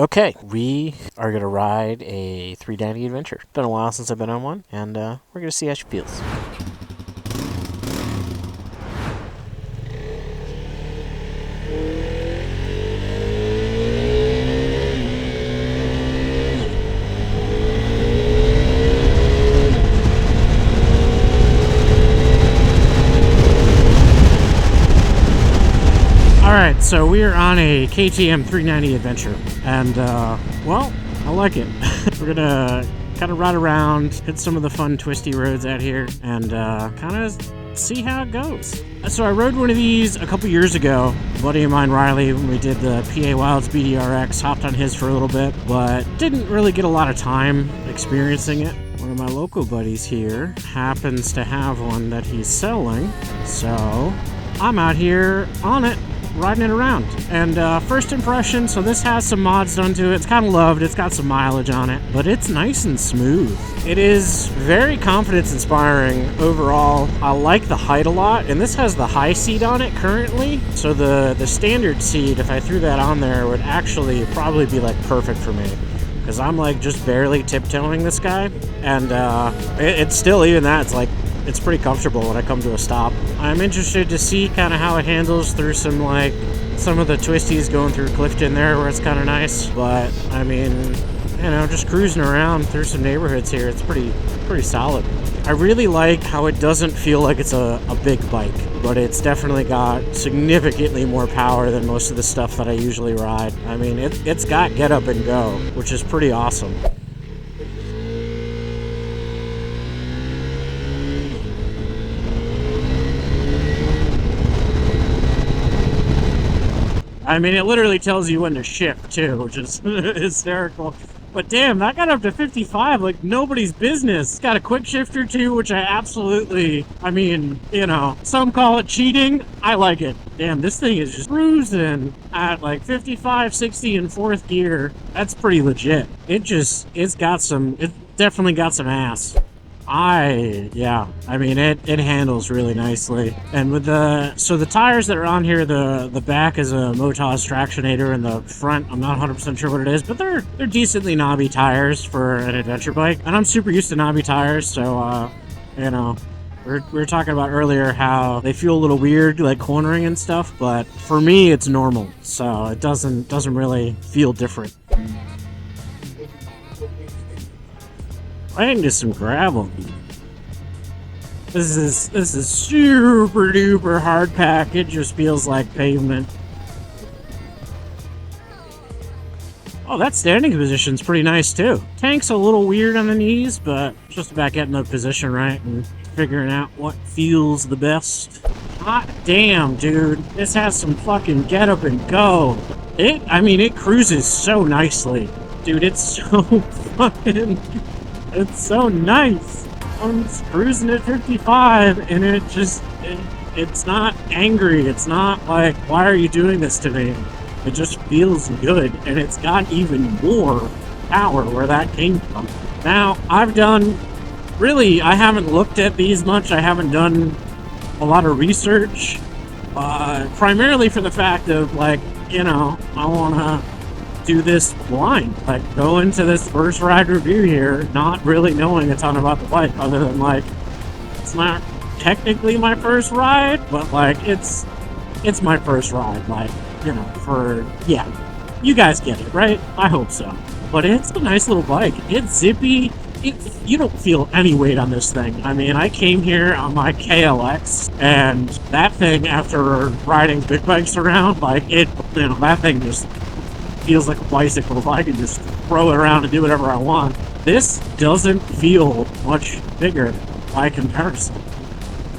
Okay, we are going to ride a 390 adventure. It's been a while since I've been on one, and we're going to see how she feels. Alright, so we are on a KTM 390 adventure, and, well, I like it. We're gonna kind of ride around, hit some of the fun twisty roads out here, and kind of see how it goes. So I rode one of these a couple years ago. A buddy of mine, Riley, when we did the PA Wilds BDRX, hopped on his for a little bit, but didn't really get a lot of time experiencing it. One of my local buddies here happens to have one that he's selling, so I'm out here on it, riding it around. And first impression, so this has some mods done to it. It's kind of loved. It's got some mileage on it, but it's nice and smooth. It is very confidence inspiring overall. I like the height a lot, and this has the high seat on it currently. So the standard seat, if I threw that on there, would actually probably be like perfect for me, because I'm like just barely tiptoeing this guy, and it's still, even that, it's like, it's pretty comfortable when I come to a stop. I'm interested to see kind of how it handles through some of the twisties going through Clifton there, where it's kind of nice. But I mean, you know, just cruising around through some neighborhoods here, it's pretty solid. I really like how it doesn't feel like it's a big bike, but it's definitely got significantly more power than most of the stuff that I usually ride. I mean, it's got get up and go, which is pretty awesome. I mean, it literally tells you when to shift, too, which is hysterical. But damn, that got up to 55 like nobody's business. It's got a quick shifter, too, which I absolutely, I mean, you know, some call it cheating. I like it. Damn, this thing is just cruising at like 55, 60 in fourth gear. That's pretty legit. It definitely got some ass. I mean, it handles really nicely. And with the tires that are on here, the back is a Motoz Tractionator, and the front, I'm not 100% sure what it is, but they're decently knobby tires for an adventure bike. And I'm super used to knobby tires, so, you know, we were talking about earlier how they feel a little weird, like cornering and stuff, but for me, it's normal, so it doesn't really feel different. Right into some gravel. This is super duper hard pack. It just feels like pavement. Oh, that standing position's pretty nice too. Tank's a little weird on the knees, but just about getting the position right and figuring out what feels the best. Hot damn, dude. This has some fucking get up and go. I mean, it cruises so nicely. Dude, it's so fucking... It's so nice. I'm cruising at 55, and it's not angry. It's not like, why are you doing this to me? It just feels good, and it's got even more power where that came from. Now, I haven't looked at these much. I haven't done a lot of research, primarily for the fact of, like, you know, I want to do this blind, like go into this first ride review here not really knowing a ton about the bike, other than like, it's not technically my first ride, but like it's my first ride, like, you know, you guys get it, right? I hope so. But it's a nice little bike. It's zippy. You don't feel any weight on this thing. I mean, I came here on my KLX, and that thing, after riding big bikes around, like, that thing just feels like a bicycle. If I can just throw it around and do whatever I want. This doesn't feel much bigger by comparison.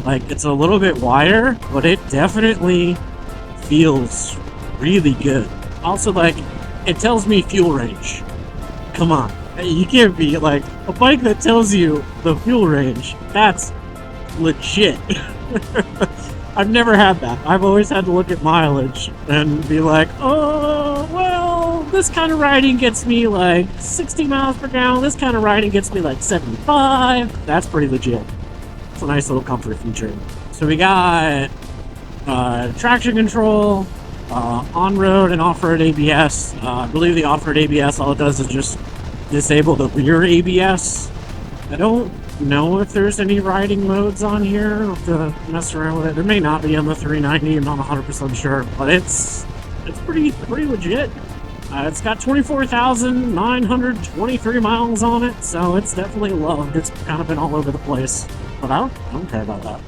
Like, it's a little bit wider, but it definitely feels really good. Also, like, it tells me fuel range. Come on. You can't be, like, a bike that tells you the fuel range. That's legit. I've never had that. I've always had to look at mileage and be like, oh, well, this kind of riding gets me like 60 miles per gallon. This kind of riding gets me like 75. That's pretty legit. It's a nice little comfort feature. So we got traction control, on-road and off-road ABS. I believe the off-road ABS, all it does is just disable the rear ABS. I don't know if there's any riding modes on here. I'll have to mess around with it. There may not be on the 390, I'm not 100% sure, but it's pretty legit. It's got 24,923 miles on it, so it's definitely loved. It's kind of been all over the place, but I don't care about that.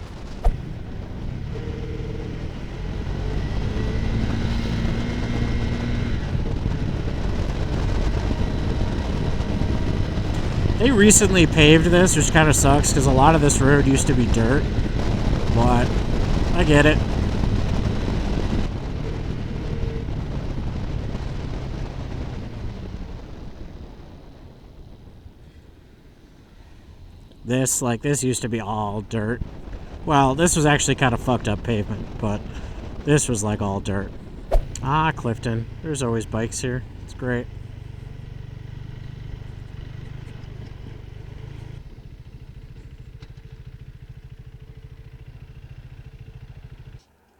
They recently paved this, which kind of sucks because a lot of this road used to be dirt, but I get it. This used to be all dirt. Well, this was actually kind of fucked up pavement, but this was like all dirt. Ah, Clifton. There's always bikes here. It's great.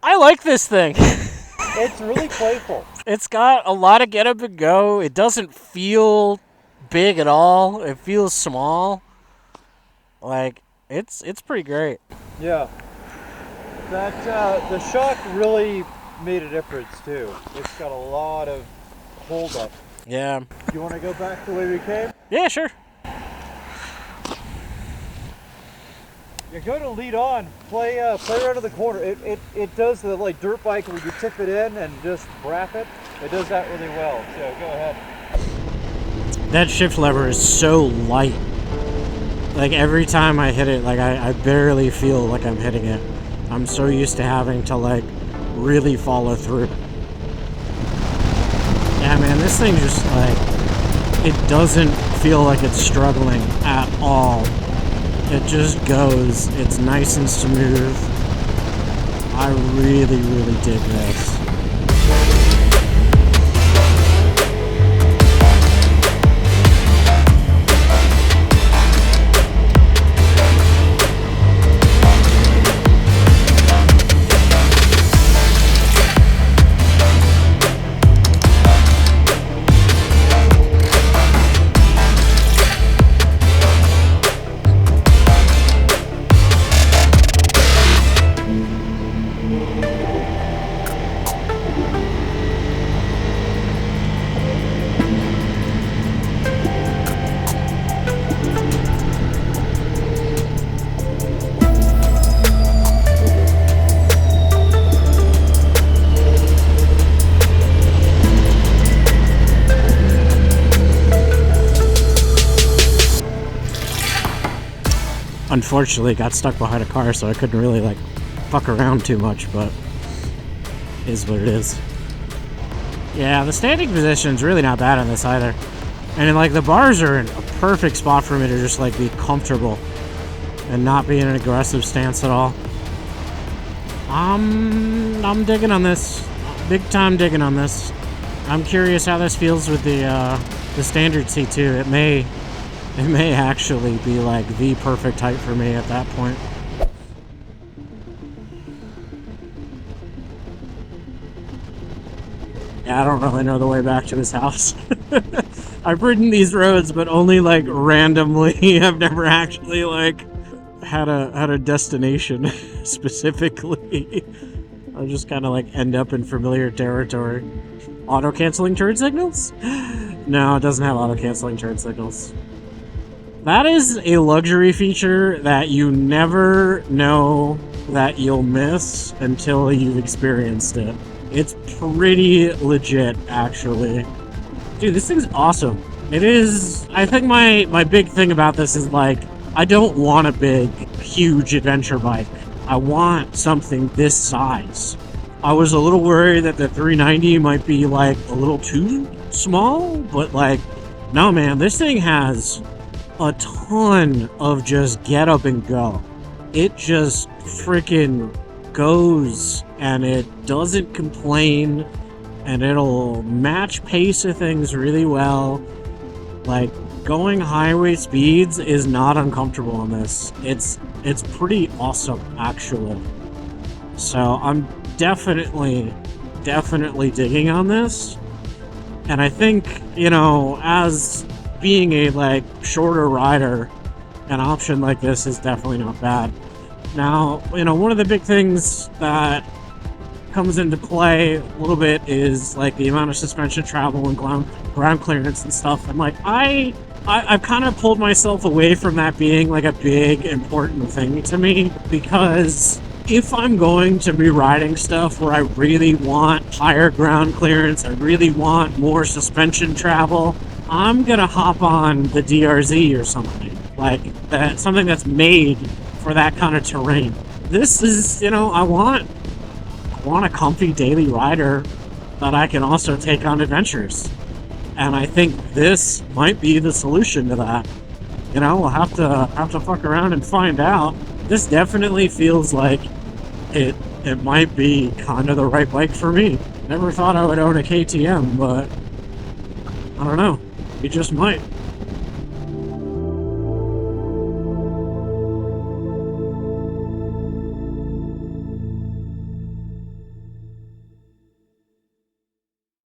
I like this thing. It's really playful. It's got a lot of get up and go. It doesn't feel big at all. It feels small. Like, it's pretty great. Yeah. That the shock really made a difference too. It's got a lot of hold up. Yeah. You want to go back the way we came? Yeah, sure. You're going to lead on. Play right of the corner. It does the like dirt bike where you tip it in and just wrap it. It does that really well. So go ahead. That shift lever is so light. Like every time I hit it, like I barely feel like I'm hitting it. I'm so used to having to like really follow through. Yeah, man, this thing just like, it doesn't feel like it's struggling at all. It just goes. It's nice and smooth. I really, really dig this. Unfortunately, got stuck behind a car, so I couldn't really like fuck around too much, but it is what it is. Yeah, the standing position's really not bad on this either. And like the bars are in a perfect spot for me to just like be comfortable and not be in an aggressive stance at all. I'm digging on this. Big time digging on this. I'm curious how this feels with the standard C2. It may actually be like the perfect height for me at that point. Yeah, I don't really know the way back to his house. I've ridden these roads, but only like randomly. I've never actually like had a destination specifically. I just kind of like end up in familiar territory. Auto-canceling turn signals? No, it doesn't have auto-canceling turn signals. That is a luxury feature that you never know that you'll miss until you've experienced it. It's pretty legit, actually. Dude, this thing's awesome. It is... I think my big thing about this is, like, I don't want a big, huge adventure bike. I want something this size. I was a little worried that the 390 might be, like, a little too small, but, like, no, man, this thing has a ton of just get up and go. It just freaking goes, and it doesn't complain, and it'll match pace of things really well. Like, going highway speeds is not uncomfortable on this. It's pretty awesome, actually. So I'm definitely definitely digging on this. And I think, you know, as being a like shorter rider, an option like this is definitely not bad. Now, you know, one of the big things that comes into play a little bit is like the amount of suspension travel and ground clearance and stuff. And like I've kind of pulled myself away from that being like a big important thing to me, because if I'm going to be riding stuff where I really want higher ground clearance, I really want more suspension travel, I'm gonna hop on the DRZ or something like that, something that's made for that kind of terrain. This is, you know, I want a comfy daily rider that I can also take on adventures. And I think this might be the solution to that. You know, we'll have to fuck around and find out. This definitely feels like it might be kind of the right bike for me. Never thought I would own a KTM, but I don't know. It just might.